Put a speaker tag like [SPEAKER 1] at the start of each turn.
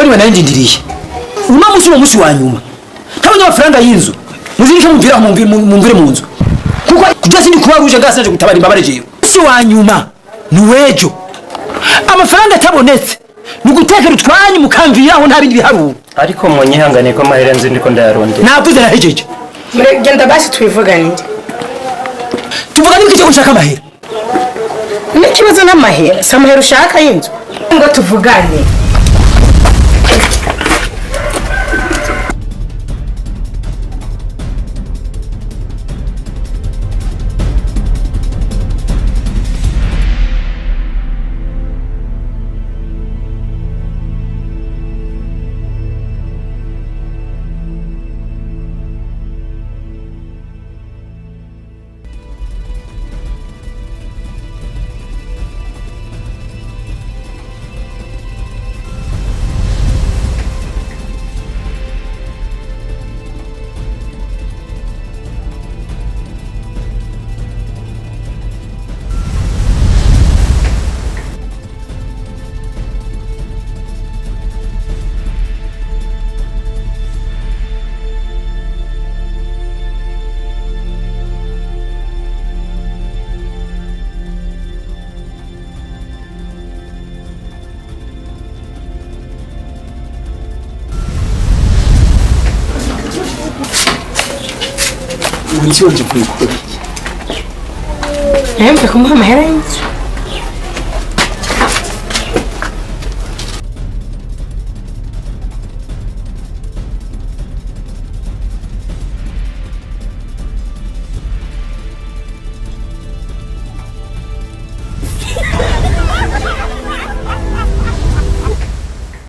[SPEAKER 1] niwe nandindiriye uno musi wo musi wa nyuma ntabonye amafaranga y'inzu muzirike mumvira mumvire mu nzu kuko kujya sindi kuba ruje ngasaje gutabara imbabare jeyo si wa nyuma ni wejo amafaranga atabonetse nugutekera utwanyu mukamviraho nta bindi biharuro
[SPEAKER 2] ariko munyihangane ko mahera nzi ndiko ndayaronde
[SPEAKER 1] navuze nahejeje
[SPEAKER 3] genda basi tubivuganire
[SPEAKER 1] tuvugane iki cyo ushaka amahera
[SPEAKER 3] n'ikibazo n'amahera si amahera ushaka y'inzu ngo tuvugane
[SPEAKER 1] Unzi wanje kuri.
[SPEAKER 3] Kumuha amahera y'inzu